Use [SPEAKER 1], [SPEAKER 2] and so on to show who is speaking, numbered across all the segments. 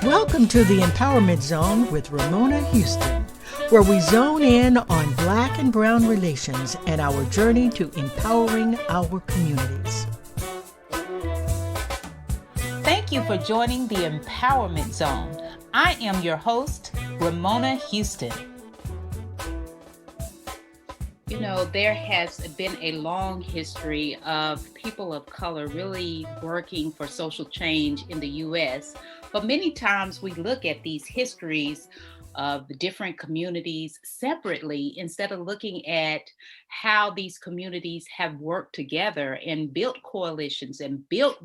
[SPEAKER 1] Welcome to the Empowerment Zone with Ramona Houston, where we zone in on Black and Brown relations and our journey to empowering our communities.
[SPEAKER 2] Thank you for joining the Empowerment Zone. I am your host, Ramona Houston. You know, there has been a long history of people of color really working for social change in the U.S., but many times we look at these histories of the different communities separately instead of looking at how these communities have worked together and built coalitions and built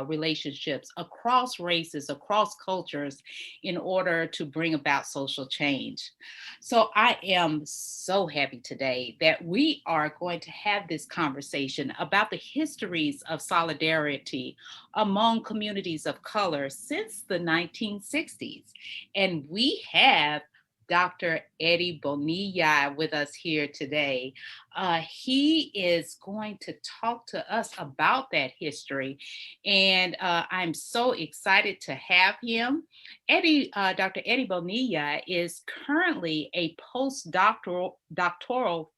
[SPEAKER 2] relationships across races, across cultures in order to bring about social change. So I am so happy today that we are going to have this conversation about the histories of solidarity among communities of color since the 1960s. And we have Dr. Eddie Bonilla with us here today. He is going to talk to us about that history, and I'm so excited to have him. Dr. Eddie Bonilla is currently a postdoctoral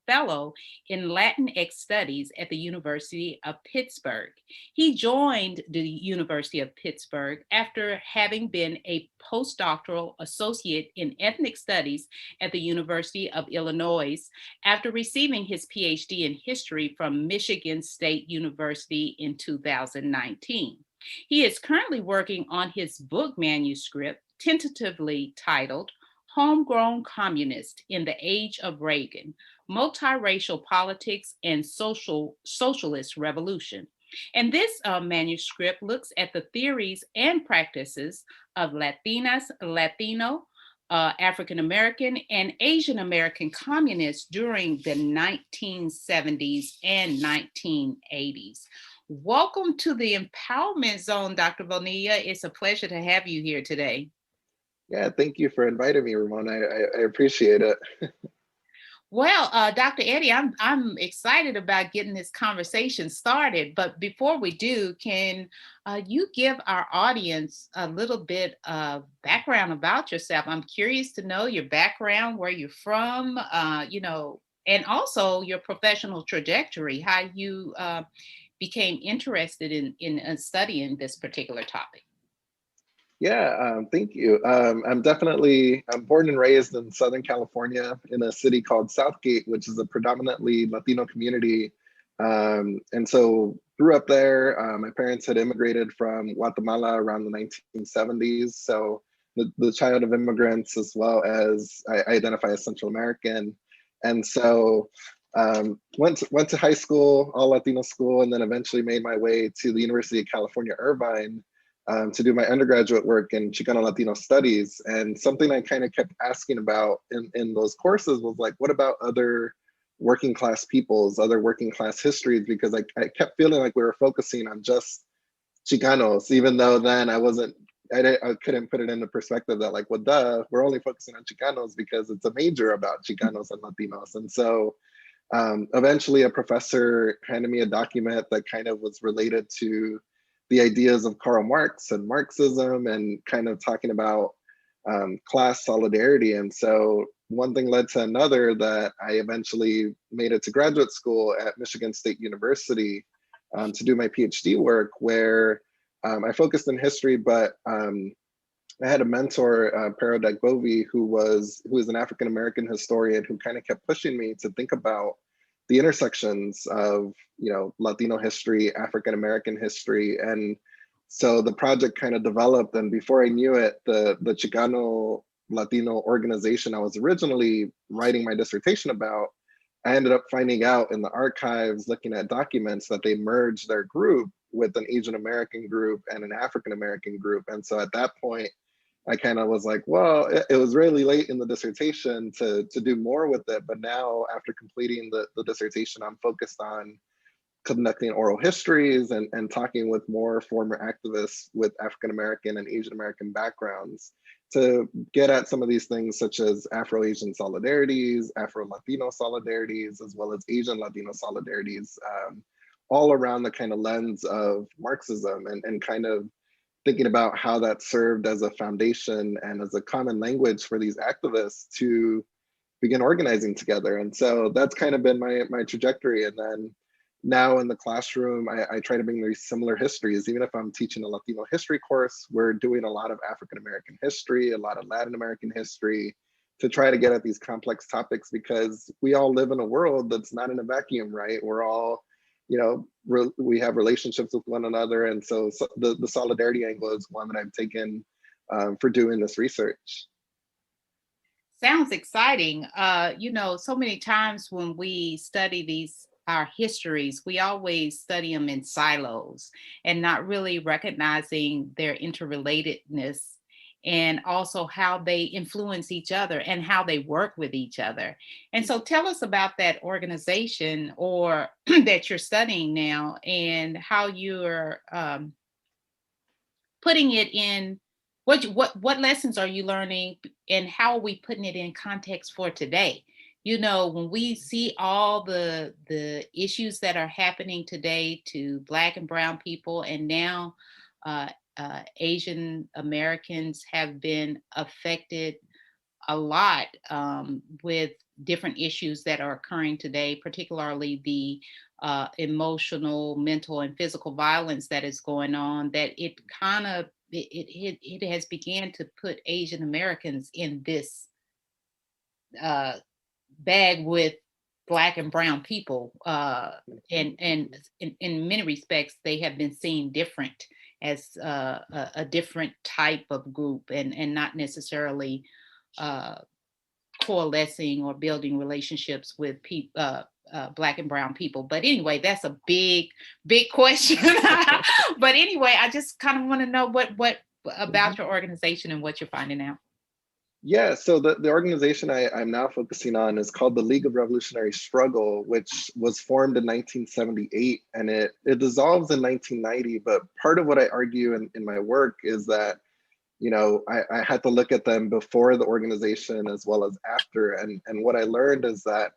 [SPEAKER 2] fellow in Latinx Studies at the University of Pittsburgh. He joined the University of Pittsburgh after having been a postdoctoral associate in ethnic studies at the University of Illinois after receiving his PhD in history from Michigan State University in 2019. He is currently working on his book manuscript, tentatively titled Homegrown Communist in the Age of Reagan, Multiracial Politics and Socialist Revolution. And this manuscript looks at the theories and practices of Latinas, Latino, African American, and Asian American communists during the 1970s and 1980s. Welcome to the Empowerment Zone, Dr. Bonilla. It's a pleasure to have you here today.
[SPEAKER 3] Yeah, thank you for inviting me, Ramona. I appreciate it.
[SPEAKER 2] Well, Dr. Eddie, I'm excited about getting this conversation started. But before we do, can you give our audience a little bit of background about yourself? I'm curious to know your background, where you're from, and also your professional trajectory, how you became interested in studying this particular topic.
[SPEAKER 3] Yeah, thank you. I'm born and raised in Southern California in a city called Southgate, which is a predominantly Latino community. And so grew up there. My parents had immigrated from Guatemala around the 1970s. So the child of immigrants, as well as I identify as Central American. And so went to high school, all Latino school, and then eventually made my way to the University of California, Irvine, to do my undergraduate work in Chicano Latino Studies. And something I kind of kept asking about in those courses was like, what about other working class peoples, other working class histories? Because I kept feeling like we were focusing on just Chicanos, even though then I couldn't put it into perspective that like, well, duh, we're only focusing on Chicanos because it's a major about Chicanos and Latinos. And so eventually a professor handed me a document that kind of was related to the ideas of Karl Marx and Marxism and kind of talking about class solidarity. And so one thing led to another that I eventually made it to graduate school at Michigan State University to do my PhD work, where I focused in history, but I had a mentor, Pero Dagbovi, who is an African-American historian who kind of kept pushing me to think about the intersections of, Latino history, African-American history. And so the project kind of developed, and before I knew it, the Chicano Latino organization I was originally writing my dissertation about, I ended up finding out in the archives, looking at documents, that they merged their group with an Asian American group and an African American group. And so at that point, I kind of was like, well, it was really late in the dissertation to do more with it. But now, after completing the dissertation, I'm focused on conducting oral histories and talking with more former activists with African-American and Asian American backgrounds to get at some of these things, such as Afro-Asian solidarities, Afro-Latino solidarities, as well as Asian Latino solidarities, all around the kind of lens of Marxism and kind of thinking about how that served as a foundation and as a common language for these activists to begin organizing together. And so that's kind of been my trajectory. And then now in the classroom, I try to bring these similar histories. Even if I'm teaching a Latino history course, we're doing a lot of African-American history, a lot of Latin American history, to try to get at these complex topics, because we all live in a world that's not in a vacuum, right? We're all, we have relationships with one another. And so the solidarity angle is one that I've taken for doing this research.
[SPEAKER 2] Sounds exciting. So many times when we study our histories, we always study them in silos and not really recognizing their interrelatedness, and also how they influence each other and how they work with each other. And so tell us about that organization or that you're studying now, and how you're putting it in. What lessons are you learning, and how are we putting it in context for today? When we see all the issues that are happening today to Black and Brown people, and now Asian Americans have been affected a lot with different issues that are occurring today, particularly the emotional, mental, and physical violence that is going on, that it kind of it has began to put Asian Americans in this bag with Black and Brown people, and in many respects they have been seen different, as a different type of group, and not necessarily coalescing or building relationships with Black and Brown people. But anyway, that's a big question. But anyway, I just kind of want to know what about your organization and what you're finding out.
[SPEAKER 3] Yeah, so the organization I'm now focusing on is called the League of Revolutionary Struggle, which was formed in 1978, and it dissolves in 1990. But part of what I argue in my work is that, I had to look at them before the organization as well as after. And what I learned is that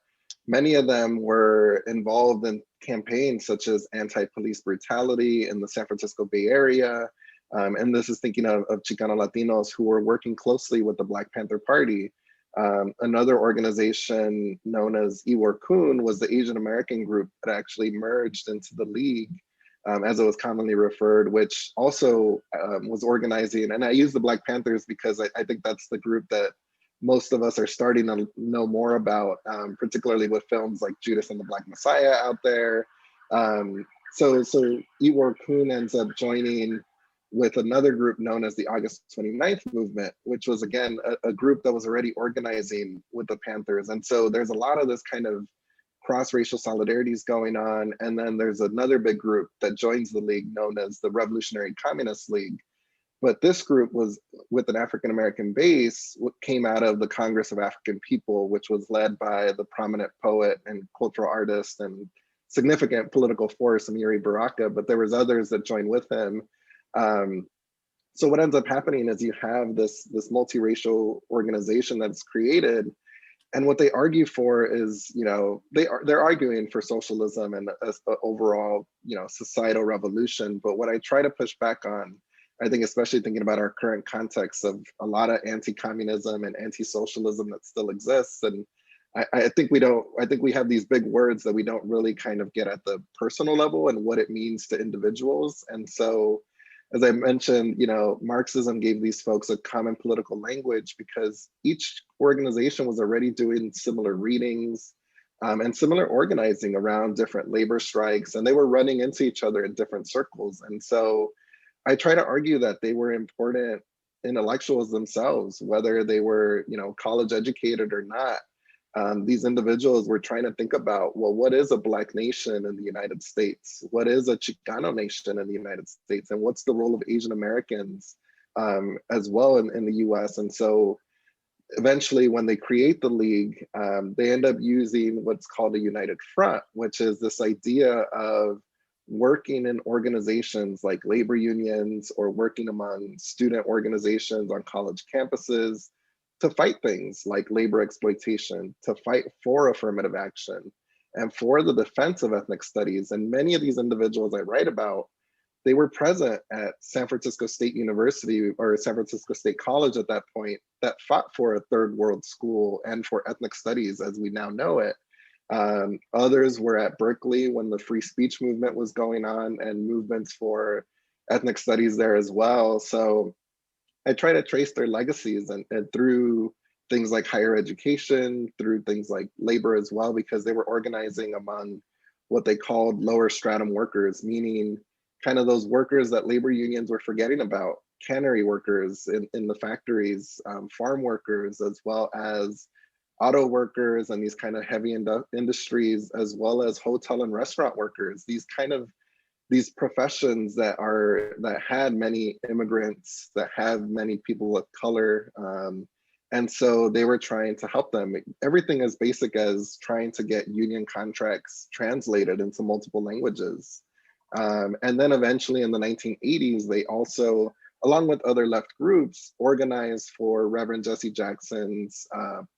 [SPEAKER 3] many of them were involved in campaigns such as anti-police brutality in the San Francisco Bay Area. And this is thinking of Chicano Latinos who were working closely with the Black Panther Party. Another organization known as Iwar was the Asian American group that actually merged into the League, as it was commonly referred, which also was organizing. And I use the Black Panthers because I think that's the group that most of us are starting to know more about, particularly with films like Judas and the Black Messiah out there. So Iwar ends up joining with another group known as the August 29th movement, which was, again, a group that was already organizing with the Panthers. And so there's a lot of this kind of cross-racial solidarities going on. And then there's another big group that joins the League known as the Revolutionary Communist League. But this group was with an African-American base, came out of the Congress of African People, which was led by the prominent poet and cultural artist and significant political force, Amiri Baraka, but there was others that joined with him. So what ends up happening is you have this multiracial organization that's created, and what they argue for is, they're arguing for socialism and a overall, societal revolution. But what I try to push back on, I think, especially thinking about our current context of a lot of anti-communism and anti-socialism that still exists, and I think we have these big words that we don't really kind of get at the personal level and what it means to individuals. And so, as I mentioned, Marxism gave these folks a common political language because each organization was already doing similar readings and similar organizing around different labor strikes, and they were running into each other in different circles. And so I try to argue that they were important intellectuals themselves, whether they were, college educated or not. These individuals were trying to think about, well, what is a Black nation in the United States? What is a Chicano nation in the United States? And what's the role of Asian Americans as well in the US? And so eventually when they create the League, they end up using what's called a united front, which is this idea of working in organizations like labor unions or working among student organizations on college campuses to fight things like labor exploitation, to fight for affirmative action, and for the defense of ethnic studies. And many of these individuals I write about, they were present at San Francisco State University or San Francisco State College at that point that fought for a third world school and for ethnic studies as we now know it. Others were at Berkeley when the free speech movement was going on and movements for ethnic studies there as well. So I try to trace their legacies and through things like higher education, through things like labor as well, because they were organizing among what they called lower stratum workers, meaning kind of those workers that labor unions were forgetting about, cannery workers in the factories, farm workers, as well as auto workers and these kind of heavy industries, as well as hotel and restaurant workers, these professions that had many immigrants, that have many people of color. And so they were trying to help them. Everything as basic as trying to get union contracts translated into multiple languages. And then eventually in the 1980s, they also, along with other left groups, organized for Reverend Jesse Jackson's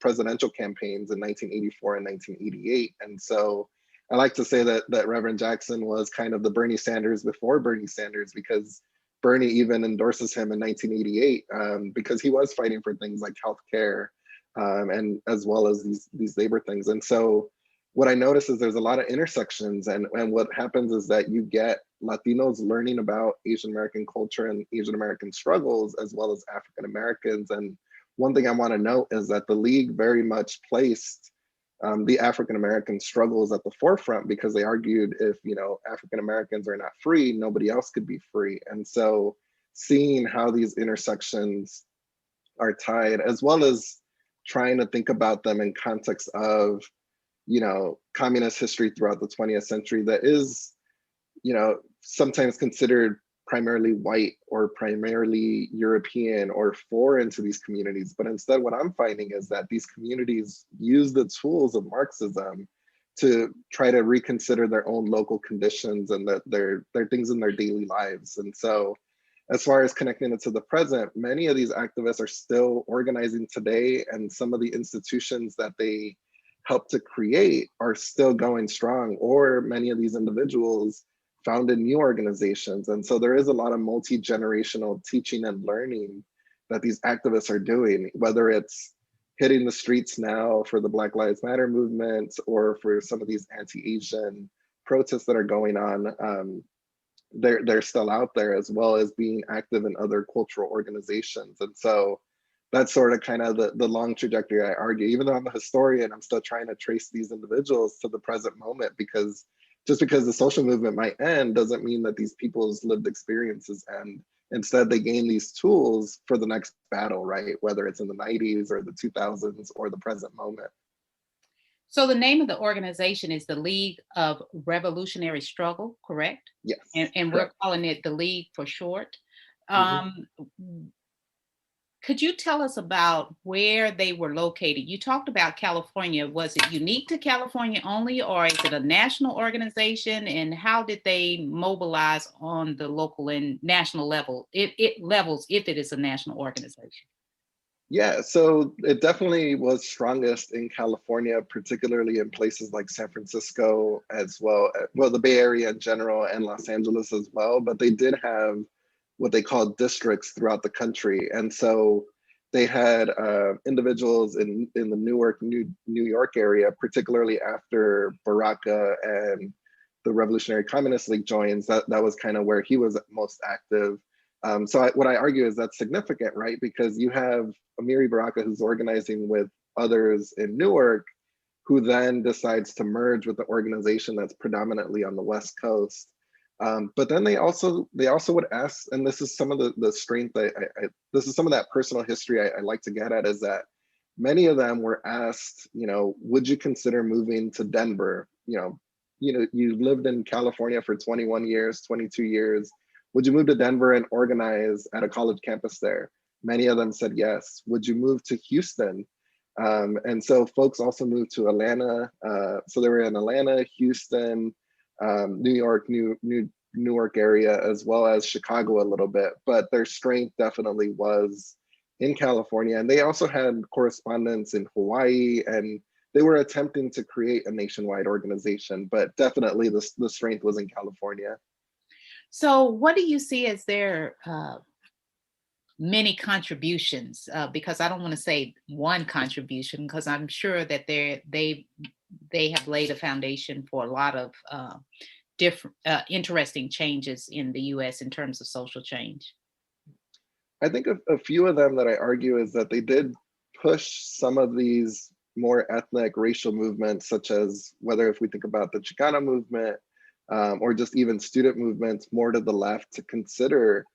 [SPEAKER 3] presidential campaigns in 1984 and 1988. And so I like to say that Reverend Jackson was kind of the Bernie Sanders before Bernie Sanders, because Bernie even endorses him in 1988 because he was fighting for things like healthcare and as well as these labor things. And so what I notice is there's a lot of intersections, and what happens is that you get Latinos learning about Asian American culture and Asian American struggles, as well as African Americans. And one thing I want to note is that the League very much placed the African American struggles at the forefront, because they argued if African Americans are not free, nobody else could be free. And so seeing how these intersections are tied, as well as trying to think about them in context of communist history throughout the 20th century that is sometimes considered primarily white or primarily European or foreign to these communities. But instead, what I'm finding is that these communities use the tools of Marxism to try to reconsider their own local conditions and that their things in their daily lives. And so as far as connecting it to the present, many of these activists are still organizing today, and some of the institutions that they help to create are still going strong, or many of these individuals founded new organizations. And so there is a lot of multi-generational teaching and learning that these activists are doing, whether it's hitting the streets now for the Black Lives Matter movement or for some of these anti-Asian protests that are going on. They're still out there, as well as being active in other cultural organizations. And so that's sort of kind of the long trajectory, I argue. Even though I'm a historian, I'm still trying to trace these individuals to the present moment, because just because the social movement might end doesn't mean that these people's lived experiences end. Instead, they gain these tools for the next battle, right? Whether it's in the 90s or the 2000s or the present moment.
[SPEAKER 2] So the name of the organization is the League of Revolutionary Struggle, correct?
[SPEAKER 3] Yes.
[SPEAKER 2] And we're calling it the League for short. Could you tell us about where they were located? You talked about California. Was it unique to California only, or is it a national organization? And how did they mobilize on the local and national level? If it is a national organization.
[SPEAKER 3] Yeah, so it definitely was strongest in California, particularly in places like San Francisco as well, the Bay Area in general, and Los Angeles as well. But they did have what they call districts throughout the country. And so they had individuals in the New York area, particularly after Baraka and the Revolutionary Communist League joins, that was kind of where he was most active. What I argue is that's significant, right? Because you have Amiri Baraka, who's organizing with others in Newark, who then decides to merge with the organization that's predominantly on the West Coast. But then they also would ask, and this is some of the strength, this is some of that personal history I like to get at, is that many of them were asked, would you consider moving to Denver? You lived in California for 21 years, 22 years. Would you move to Denver and organize at a college campus there? Many of them said yes. Would you move to Houston? And so folks also moved to Atlanta. So they were in Atlanta, Houston, New York, Newark area, as well as Chicago a little bit. But their strength definitely was in California. And they also had correspondents in Hawaii, and they were attempting to create a nationwide organization, but definitely the strength was in California.
[SPEAKER 2] So what do you see as their many contributions? Because I don't want to say one contribution, because I'm sure that they have laid a foundation for a lot of different interesting changes in the U.S. in terms of social change.
[SPEAKER 3] I think a few of them that I argue is that they did push some of these more ethnic racial movements, such as whether if we think about the Chicana movement or just even student movements more to the left, to consider,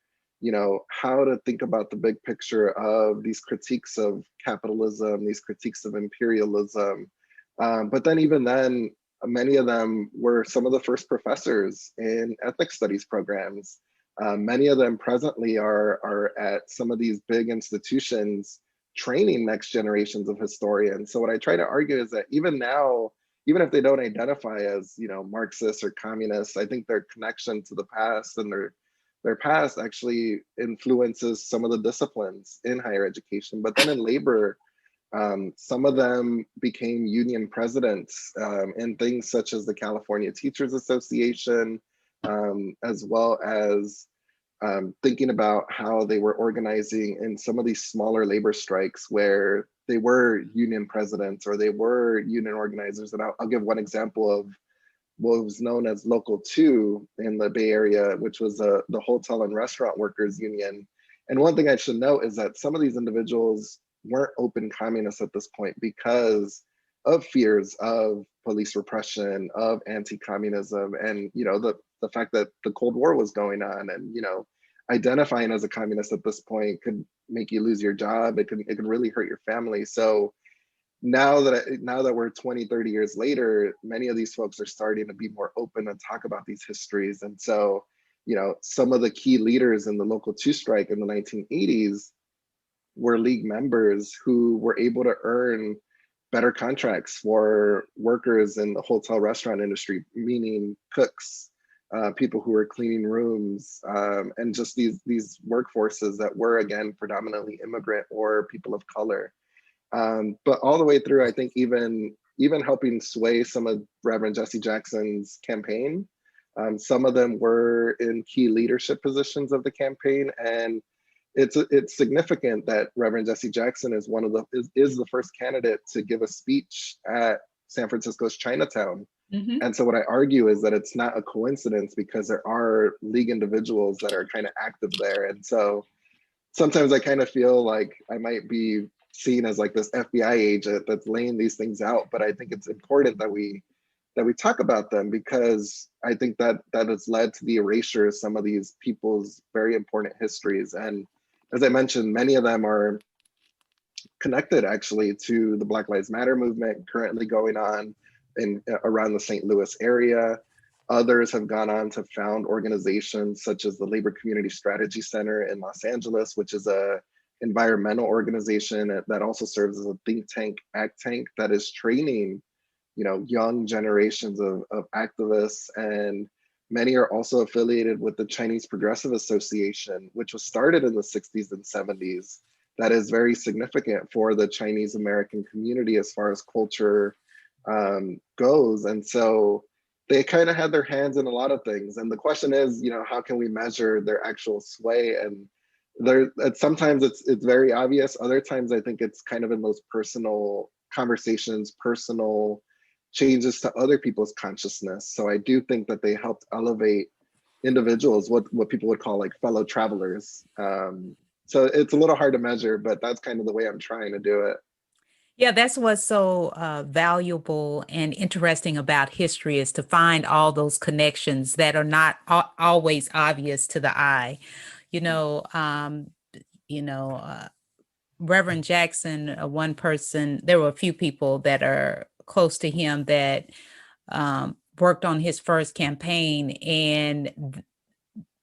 [SPEAKER 3] how to think about the big picture of these critiques of capitalism, these critiques of imperialism. But then even then, many of them were some of the first professors in ethnic studies programs. Many of them presently are at some of these big institutions training next generations of historians. So what I try to argue is that even now, even if they don't identify as, Marxists or communists, I think their connection to the past and their past actually influences some of the disciplines in higher education. But then in labor, some of them became union presidents in things such as the California Teachers Association, as well as thinking about how they were organizing in some of these smaller labor strikes where they were union presidents or they were union organizers. And I'll give one example of what was known as Local 2 in the Bay Area, which was the Hotel and Restaurant Workers Union. And one thing I should note is that some of these individuals weren't open communists at this point because of fears of police repression, of anti-communism, and the fact that the Cold War was going on, and identifying as a communist at this point could make you lose your job. It can really hurt your family. So now that we're 20, 30 years later, many of these folks are starting to be more open and talk about these histories. And so, some of the key leaders in the Local 2 strike in the 1980s were League members who were able to earn better contracts for workers in the hotel restaurant industry, meaning cooks, people who were cleaning rooms, and just these workforces that were, again, predominantly immigrant or people of color. But all the way through, I think even helping sway some of Reverend Jesse Jackson's campaign. Some of them were in key leadership positions of the campaign, and it's significant that Reverend Jesse Jackson is is the first candidate to give a speech at San Francisco's Chinatown. Mm-hmm. And so what I argue is that it's not a coincidence, because there are League individuals that are kind of active there. And so sometimes I kind of feel like I might be seen as like this FBI agent that's laying these things out, but I think it's important that we talk about them, because I think that has led to the erasure of some of these people's very important histories. And as I mentioned, many of them are connected actually to the Black Lives Matter movement currently going on around the St. Louis area. Others have gone on to found organizations such as the Labor Community Strategy Center in Los Angeles, which is a environmental organization that also serves as a think tank, act tank, that is training, young generations of activists. And many are also affiliated with the Chinese Progressive Association, which was started in the 60s and 70s. That is very significant for the Chinese American community as far as culture goes. And so they kind of had their hands in a lot of things. And the question is, how can we measure their actual sway? And sometimes it's very obvious. Other times I think it's kind of in those personal conversations, personal changes to other people's consciousness. So I do think that they helped elevate individuals, what people would call like fellow travelers. So it's a little hard to measure, but that's kind of the way I'm trying to do it.
[SPEAKER 4] Yeah, that's what's so valuable and interesting about history, is to find all those connections that are not always obvious to the eye. Reverend Jackson, one person, there were a few people that are close to him that worked on his first campaign, and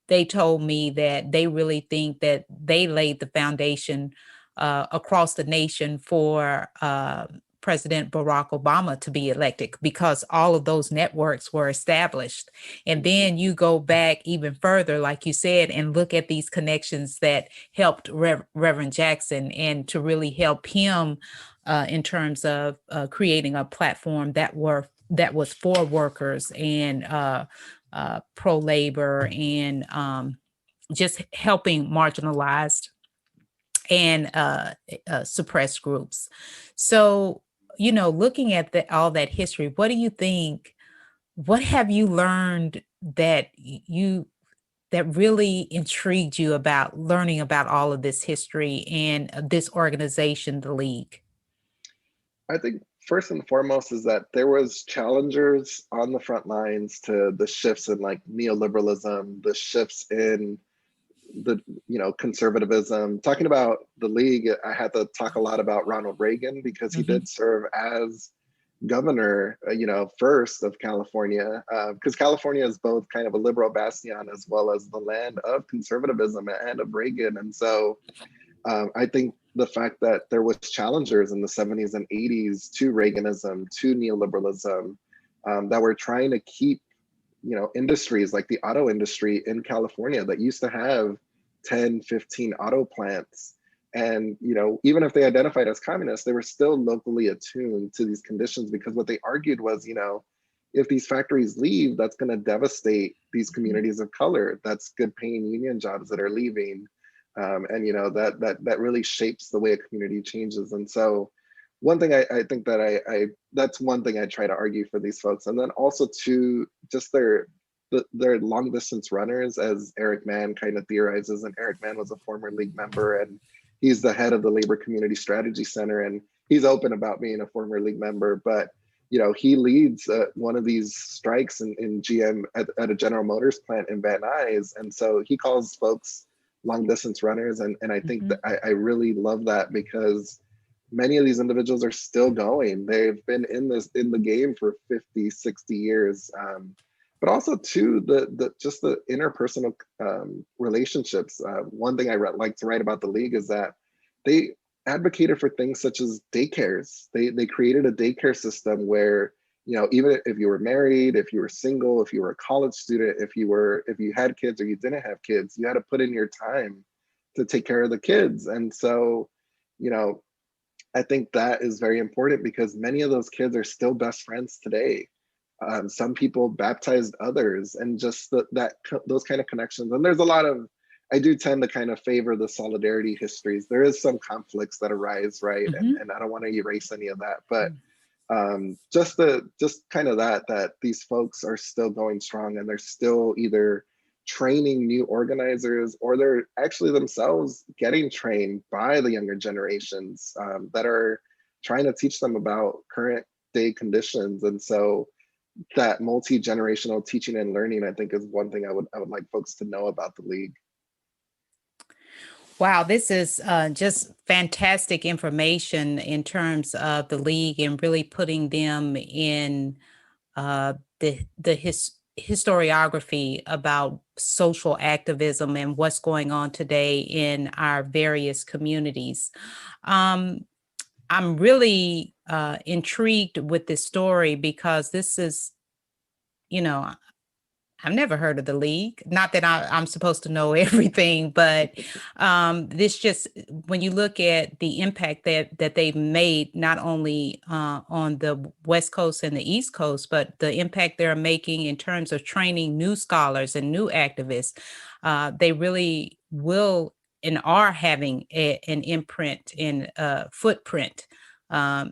[SPEAKER 4] they told me that they really think that they laid the foundation across the nation for President Barack Obama to be elected, because all of those networks were established. And then you go back even further, like you said, and look at these connections that helped Reverend Jackson, and to really help him in terms of creating a platform that was for workers and pro-labor and just helping marginalized and suppressed groups. So, looking at all that history, what do you think, what have you learned that that really intrigued you about learning about all of this history and this organization, the League?
[SPEAKER 3] I think first and foremost is that there was challengers on the front lines to the shifts in like neoliberalism, the shifts in the conservatism. Talking about the League, I had to talk a lot about Ronald Reagan because he did serve as governor, first of California, because California is both kind of a liberal bastion as well as the land of conservatism and of Reagan. And so I think the fact that there was challengers in the 70s and 80s to Reaganism, to neoliberalism, that were trying to keep, industries like the auto industry in California that used to have 10, 15 auto plants. And, even if they identified as communists, they were still locally attuned to these conditions, because what they argued was, if these factories leave, that's going to devastate these communities of color. That's good paying union jobs that are leaving. And that really shapes the way a community changes. And so one thing I think that that's one thing I try to argue for these folks. And then also to just their long distance runners, as Eric Mann kind of theorizes. And Eric Mann was a former League member, and he's the head of the Labor Community Strategy Center. And he's open about being a former League member, but he leads one of these strikes in GM at a General Motors plant in Van Nuys. And so he calls folks long distance runners. And I think that I really love that, because many of these individuals are still going. They've been in the game for 50, 60 years. But also too, just the interpersonal relationships. One thing I like to write about the League is that they advocated for things such as daycares. They created a daycare system where, even if you were married, if you were single, if you were a college student, if you had kids or you didn't have kids, you had to put in your time to take care of the kids. And so, I think that is very important, because many of those kids are still best friends today. Some people baptized others, and just those kind of connections. And there's a lot of, I do tend to kind of favor the solidarity histories. There is some conflicts that arise, right? And I don't want to erase any of that, but just kind of that these folks are still going strong, and they're still either training new organizers, or they're actually themselves getting trained by the younger generations that are trying to teach them about current day conditions. And so that multi-generational teaching and learning, I think, is one thing I would like folks to know about the League.
[SPEAKER 4] Wow, this is just fantastic information in terms of the League, and really putting them in the historiography about social activism and what's going on today in our various communities. I'm really intrigued with this story, because this is, I've never heard of the League. Not that I'm supposed to know everything, but this just, when you look at the impact that they've made, not only on the West Coast and the East Coast, but the impact they're making in terms of training new scholars and new activists, they really will and are having an imprint and footprint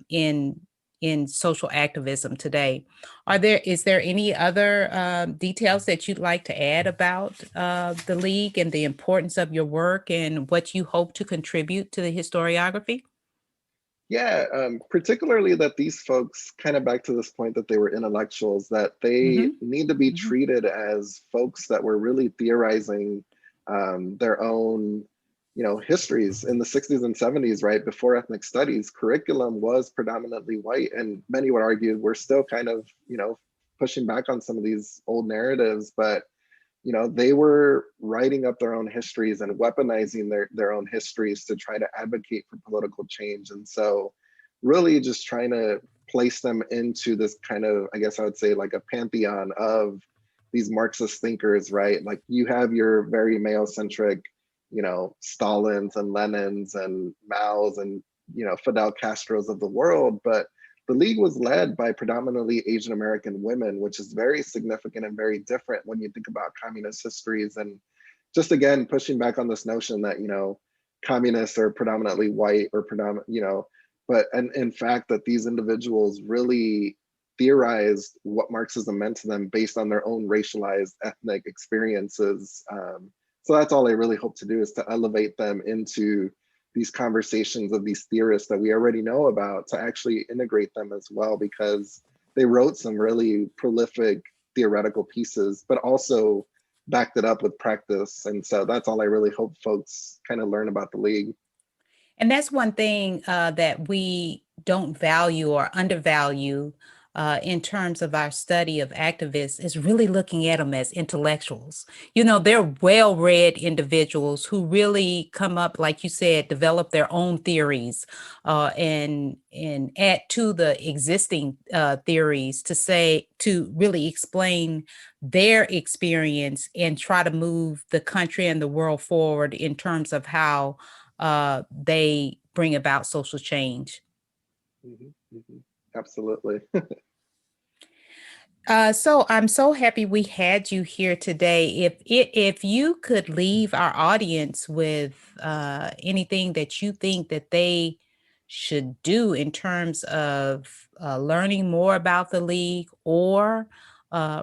[SPEAKER 4] in social activism today. Is there any other details that you'd like to add about the League and the importance of your work and what you hope to contribute to the historiography?
[SPEAKER 3] Yeah, particularly that these folks, kind of back to this point that they were intellectuals, that they need to be treated as folks that were really theorizing their own histories. In the 60s and 70s, right, before ethnic studies, curriculum was predominantly white, and many would argue we're still kind of, pushing back on some of these old narratives, but, they were writing up their own histories and weaponizing their own histories to try to advocate for political change. And so really just trying to place them into this kind of, I guess I would say, like a pantheon of these Marxist thinkers, right? Like you have your very male-centric, Stalins and Lenins and Mao's and, Fidel Castro's of the world, but the League was led by predominantly Asian American women, which is very significant and very different when you think about communist histories. And just again, pushing back on this notion that, communists are predominantly white or but and in fact that these individuals really theorized what Marxism meant to them based on their own racialized ethnic experiences. So that's all I really hope to do, is to elevate them into these conversations of these theorists that we already know about, to actually integrate them as well, because they wrote some really prolific theoretical pieces, but also backed it up with practice. And so that's all I really hope folks kind of learn about the League.
[SPEAKER 4] And that's one thing that we don't value or undervalue in terms of our study of activists, is really looking at them as intellectuals. They're well-read individuals who really come up, like you said, develop their own theories and add to the existing theories to really explain their experience and try to move the country and the world forward in terms of how they bring about social change.
[SPEAKER 3] Absolutely.
[SPEAKER 4] So I'm so happy we had you here today. If you could leave our audience with anything that you think that they should do in terms of learning more about the League, or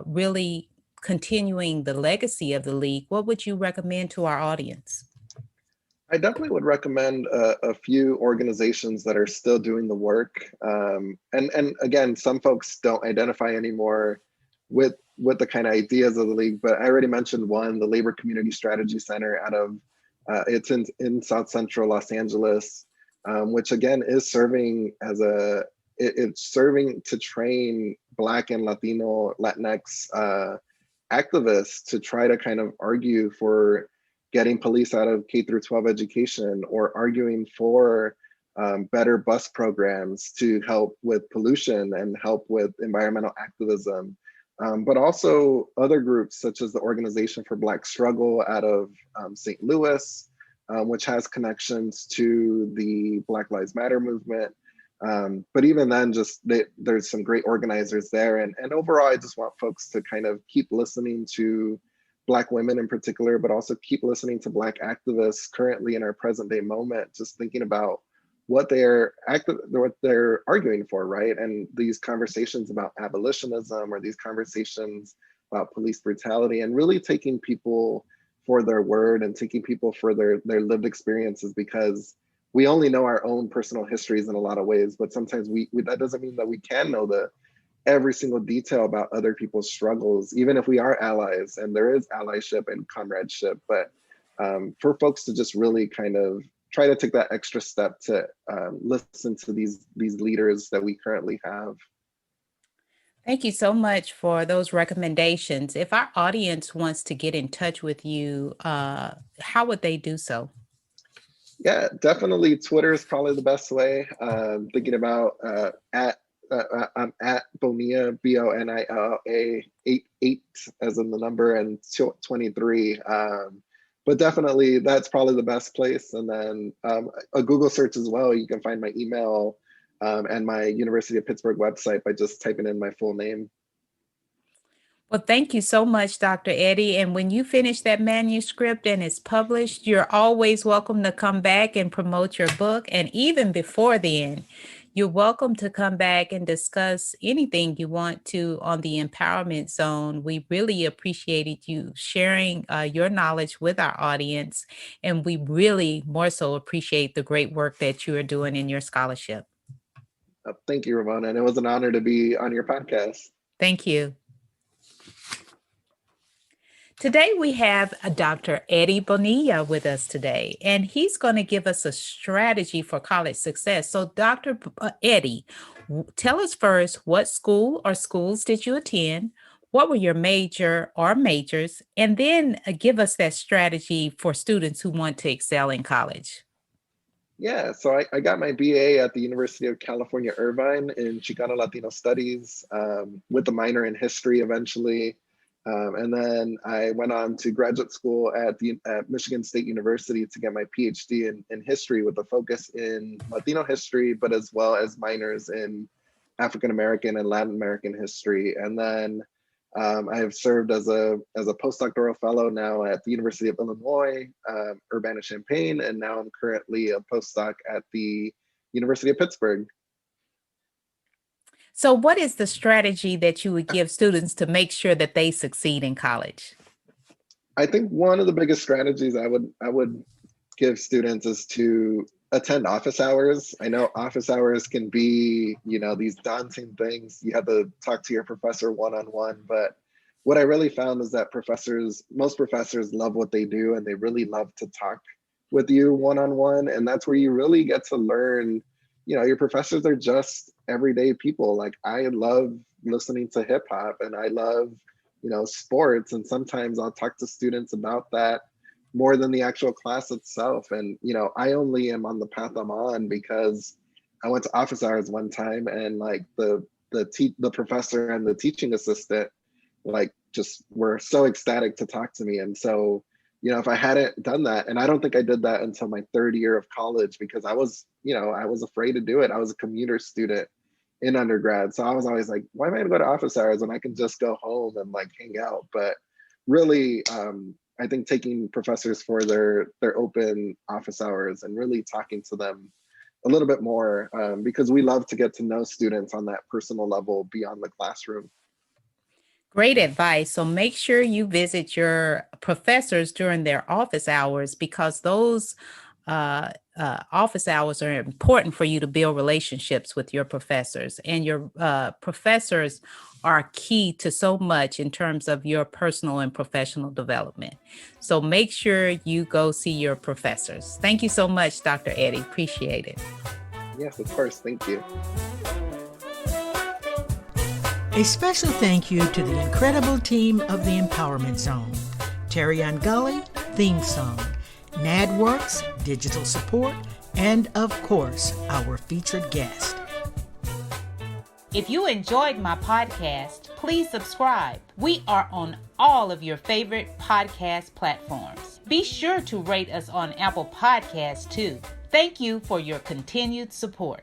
[SPEAKER 4] really continuing the legacy of the League, what would you recommend to our audience?
[SPEAKER 3] I definitely would recommend a few organizations that are still doing the work. And again, some folks don't identify anymore with the kind of ideas of the League, but I already mentioned one, the Labor Community Strategy Center out of, it's in South Central Los Angeles, which again is serving as it's serving to train Black and Latino, Latinx activists to try to kind of argue for getting police out of K through 12 education, or arguing for better bus programs to help with pollution and help with environmental activism. But also other groups such as the Organization for Black Struggle out of St. Louis, which has connections to the Black Lives Matter movement. But even then, there's some great organizers there. And overall, I just want folks to kind of keep listening to Black women in particular, but also keep listening to Black activists currently in our present day moment, just thinking about what they're arguing for, right? And these conversations about abolitionism, or these conversations about police brutality, and really taking people for their word and taking people for their lived experiences, because we only know our own personal histories in a lot of ways, but sometimes that doesn't mean that we can know every single detail about other people's struggles, even if we are allies, and there is allyship and comradeship. But for folks to just really kind of try to take that extra step to listen to these leaders that we currently have.
[SPEAKER 4] Thank you so much for those recommendations. If our audience wants to get in touch with you, how would they do so?
[SPEAKER 3] Yeah, definitely Twitter is probably the best way. Thinking about I'm at Bonilla, Bonilla, 8 as in the number, and 23. But definitely that's probably the best place. And then a Google search as well. You can find my email and my University of Pittsburgh website by just typing in my full name.
[SPEAKER 4] Well, thank you so much, Dr. Eddie. And when you finish that manuscript and it's published, you're always welcome to come back and promote your book. And even before then, you're welcome to come back and discuss anything you want to on the Empowerment Zone. We really appreciated you sharing your knowledge with our audience. And we really more so appreciate the great work that you are doing in your scholarship.
[SPEAKER 3] Thank you, Ramona. And it was an honor to be on your podcast.
[SPEAKER 4] Thank you. Today we have Dr. Eddie Bonilla with us today, and he's going to give us a strategy for college success. So Dr. Eddie, tell us first, what school or schools did you attend? What were your major or majors? And then give us that strategy for students who want to excel in college.
[SPEAKER 3] Yeah, so I got my BA at the University of California, Irvine in Chicano Latino Studies with a minor in history eventually. And then I went on to graduate school at Michigan State University to get my PhD in history with a focus in Latino history, but as well as minors in African American and Latin American history. And then I have served as a postdoctoral fellow now at the University of Illinois, Urbana-Champaign, and now I'm currently a postdoc at the University of Pittsburgh.
[SPEAKER 4] So what is the strategy that you would give students to make sure that they succeed in college?
[SPEAKER 3] I think one of the biggest strategies I would give students is to attend office hours. I know office hours can be, these daunting things. You have to talk to your professor one-on-one, but what I really found is that most professors love what they do, and they really love to talk with you one-on-one. And that's where you really get to learn, your professors are just everyday people. Like, I love listening to hip hop, and I love, sports. And sometimes I'll talk to students about that more than the actual class itself. And, I only am on the path I'm on because I went to office hours one time, and like the professor and the teaching assistant, like, just were so ecstatic to talk to me. And so, if I hadn't done that, and I don't think I did that until my third year of college, because I was afraid to do it. I was a commuter student in undergrad. So I was always like, why am I gonna go to office hours when I can just go home and like hang out? But really, I think taking professors for their open office hours and really talking to them a little bit more, because we love to get to know students on that personal level beyond the classroom.
[SPEAKER 4] Great advice. So make sure you visit your professors during their office hours, because those office hours are important for you to build relationships with your professors. And your professors are key to so much in terms of your personal and professional development. So make sure you go see your professors. Thank you so much, Dr. Eddie. Appreciate it.
[SPEAKER 3] Yes, of course. Thank you.
[SPEAKER 1] A special thank you to the incredible team of the Empowerment Zone. Terry Gully, theme song, NADWorks, digital support, and of course, our featured guest.
[SPEAKER 4] If you enjoyed my podcast, please subscribe. We are on all of your favorite podcast platforms. Be sure to rate us on Apple Podcasts too. Thank you for your continued support.